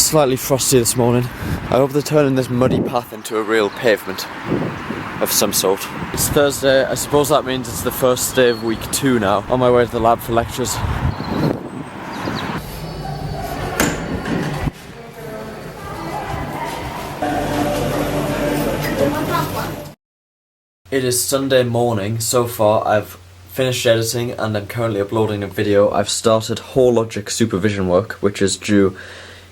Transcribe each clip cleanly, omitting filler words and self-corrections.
Slightly frosty this morning. I hope they're turning this muddy path into a real pavement of some sort. It's Thursday, I suppose that means it's the first day of week 2 now. On my way to the lab for lectures. It is Sunday morning. So far I've finished editing and I'm currently uploading a video. I've started whole logic supervision work, which is due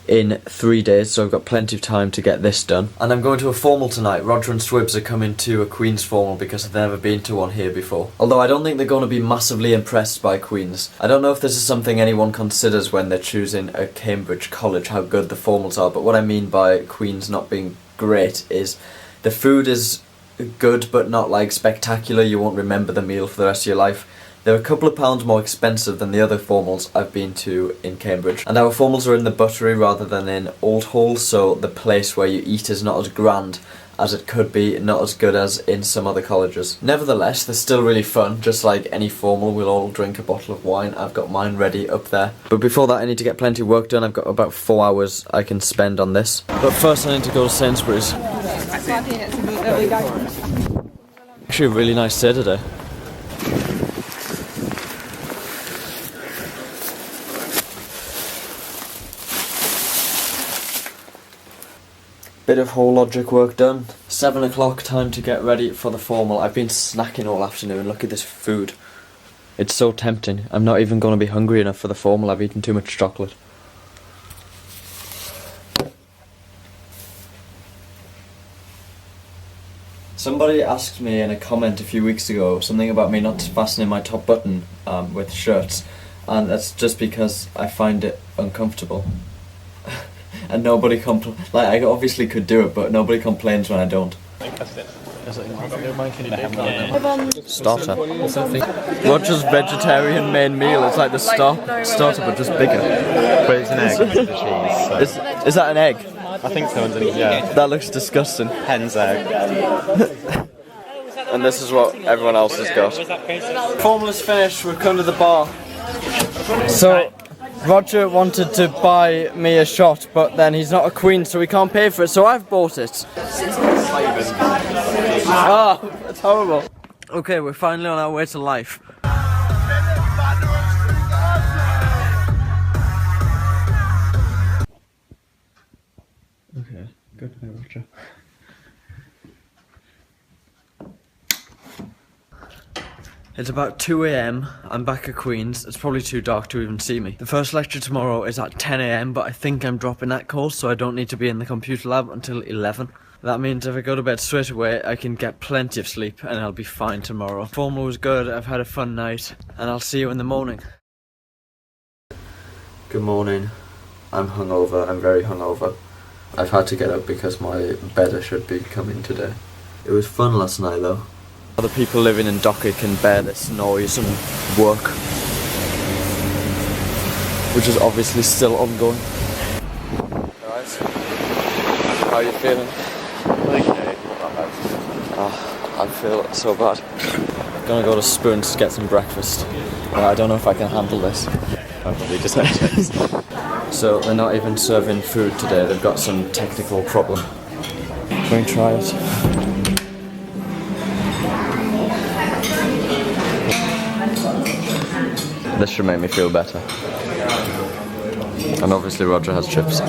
in 3 days, so I've got plenty of time to get this done. And I'm going to a formal tonight. Roger and Swibs are coming to a Queen's formal because they've never been to one here before. Although I don't think they're going to be massively impressed by Queen's. I don't know if this is something anyone considers when they're choosing a Cambridge college, how good the formals are, but what I mean by Queen's not being great is the food is good but not like spectacular. You won't remember the meal for the rest of your life. They're a couple of pounds more expensive than the other formals I've been to in Cambridge. And our formals are in the Buttery rather than in Old Hall, so the place where you eat is not as grand as it could be, not as good as in some other colleges. Nevertheless, they're still really fun. Just like any formal, we'll all drink a bottle of wine. I've got mine ready up there. But before that, I need to get plenty of work done. I've got about 4 hours I can spend on this. But first I need to go to Sainsbury's. Actually a really nice day today. Bit of whole logic work done. 7 o'clock, time to get ready for the formal. I've been snacking all afternoon. Look at this food. It's so tempting. I'm not even going to be hungry enough for the formal. I've eaten too much chocolate. Somebody asked me in a comment a few weeks ago something about me not fastening my top button with shirts, and that's just because I find it uncomfortable. And nobody like I obviously could do it, but nobody complains when I don't. Starter. Roger's vegetarian main meal. It's like the starter, but just bigger. But it's an egg with the cheese. So. Is that an egg? I think so. Yeah. That looks disgusting. Hen's egg. And this is what everyone else has got. Formal is finished. We've come to the bar. So Roger wanted to buy me a shot, but then he's not a queen, so we can't pay for it, so I've bought it. Ah, that's horrible. Okay, we're finally on our way to life. Okay, good night, Roger. It's about 2 AM, I'm back at Queen's. It's probably too dark to even see me. The first lecture tomorrow is at 10 AM, but I think I'm dropping that course, so I don't need to be in the computer lab until 11. That means if I go to bed straight away, I can get plenty of sleep and I'll be fine tomorrow. Formal was good, I've had a fun night, and I'll see you in the morning. Good morning. I'm hungover, I'm very hungover. I've had to get up because my bedder should be coming today. It was fun last night though. Other people living in Docker can bear this noise and work, which is obviously still ongoing. Alright, how are you feeling? Okay. Oh, I feel so bad. Gonna go to Spoons to get some breakfast. I don't know if I can handle this. Probably just have So they're not even serving food today, they've got some technical problem. Can we try it? This should make me feel better. And obviously Roger has chips.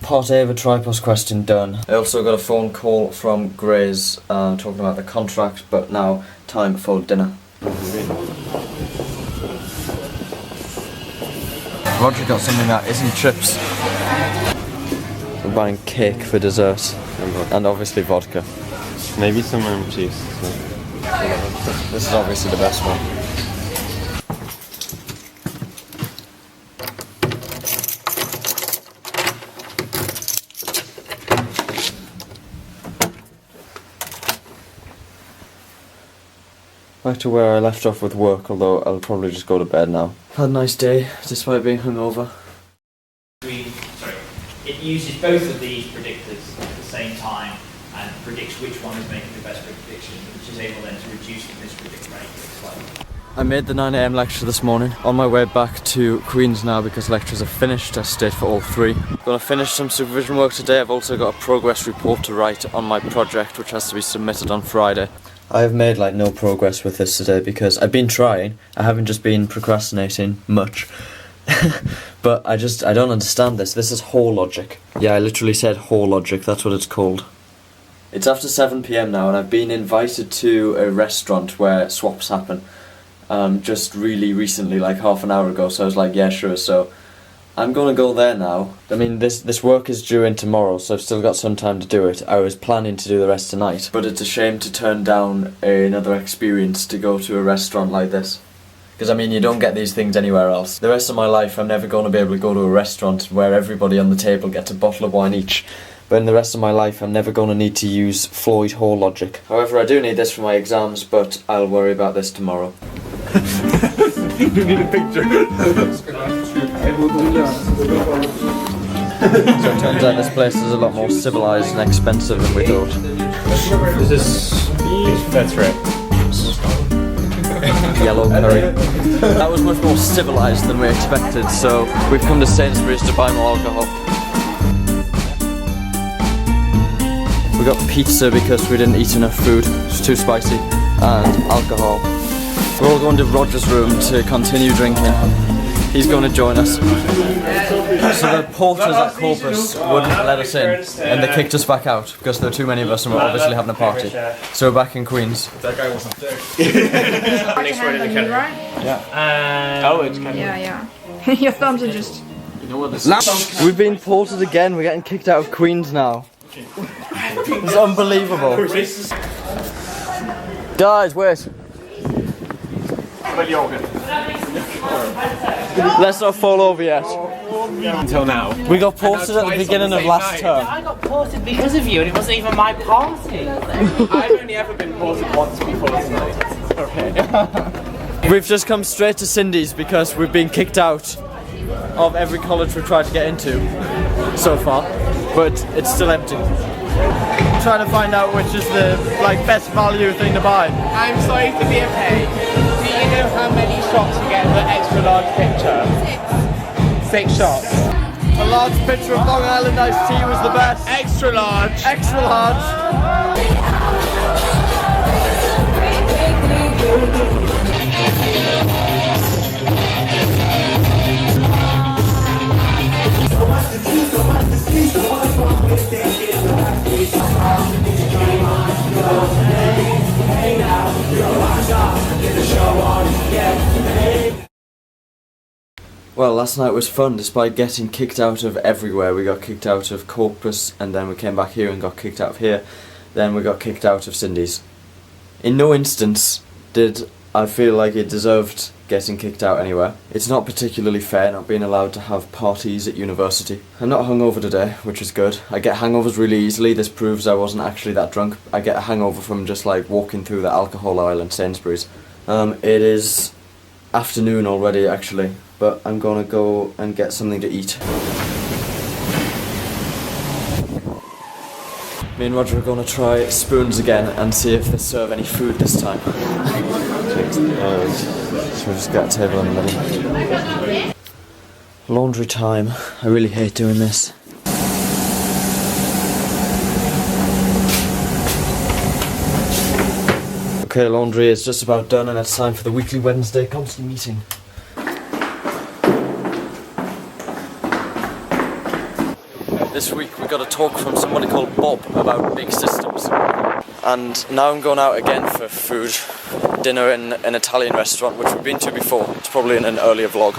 Part A of a tripos question done. I also got a phone call from Grays talking about the contract, but now time for dinner. Roger got something that isn't chips. I'm buying cake for dessert, and obviously vodka. Maybe some juice. So. This is obviously the best one. Back to where I left off with work, although I'll probably just go to bed now. Had a nice day, despite being hungover. It uses both of these predictors at the same time and predicts which one is making the best prediction, which is able then to reduce the mispredict I made the 9 AM lecture this morning. On my way back to Queen's now because lectures are finished. I stayed for all 3. Gonna finish some supervision work today. I've also got a progress report to write on my project, which has to be submitted on Friday. I have made like no progress with this today because I've been trying. I haven't just been procrastinating much. But I don't understand this. This is whole logic. Yeah, I literally said whole logic. That's what it's called. It's after 7 PM now, and I've been invited to a restaurant where swaps happen. Just really recently, like half an hour ago, so I was like, yeah, sure, so I'm gonna go there now. I mean, this work is due in tomorrow, so I've still got some time to do it. I was planning to do the rest tonight, but it's a shame to turn down another experience to go to a restaurant like this. Because, I mean, you don't get these things anywhere else. The rest of my life, I'm never gonna be able to go to a restaurant where everybody on the table gets a bottle of wine each. But in the rest of my life, I'm never going to need to use Floyd Hall logic. However, I do need this for my exams, but I'll worry about this tomorrow. You need a picture. So it turns out this place is a lot more civilised and expensive than we thought. Is this beef? That's right. Yellow curry. That was much more civilised than we expected, so we've come to Sainsbury's to buy more alcohol. We got pizza because we didn't eat enough food, it's too spicy, and alcohol. We're all going to Roger's room to continue drinking. He's going to join us. So the porters at Corpus wouldn't let us in, and they kicked us back out because there were too many of us and we're obviously having a party. So we're back in Queens. That guy wasn't there. Next word in the category. Yeah. Oh, it's kind Yeah. Your thumbs are just... You know what this is? We've been ported again, we're getting kicked out of Queens now. It's unbelievable. Guys, wait. Let's not fall over yet. Until now. We got ported at the beginning of last term. I got ported because of you, and it wasn't even my party. I've only ever been ported once before tonight. Okay. We've just come straight to Cindies because we've been kicked out of every college we've tried to get into so far, but it's still empty. Trying to find out which is the best value thing to buy. I'm sorry to be a pain. Do you know how many shots you get in the extra large picture? 6 shots. A large picture of Long Island iced tea was the best. Extra large. Extra large. Well, last night was fun. Despite getting kicked out of everywhere, we got kicked out of Corpus, and then we came back here and got kicked out of here. Then we got kicked out of Cindies. In no instance did I feel like it deserved getting kicked out anywhere. It's not particularly fair not being allowed to have parties at university. I'm not hungover today, which is good. I get hangovers really easily. This proves I wasn't actually that drunk. I get a hangover from just walking through the alcohol aisle in Sainsbury's. It is afternoon already actually, but I'm gonna go and get something to eat. Me and Roger are gonna try Spoons again and see if they serve any food this time. So we'll just get a table in the middle. Laundry time. I really hate doing this. Okay, laundry is just about done and it's time for the weekly Wednesday committee meeting. This week we got a talk from somebody called Bob about big systems. And now I'm going out again for food. Dinner in an Italian restaurant, which we've been to before. It's probably in an earlier vlog.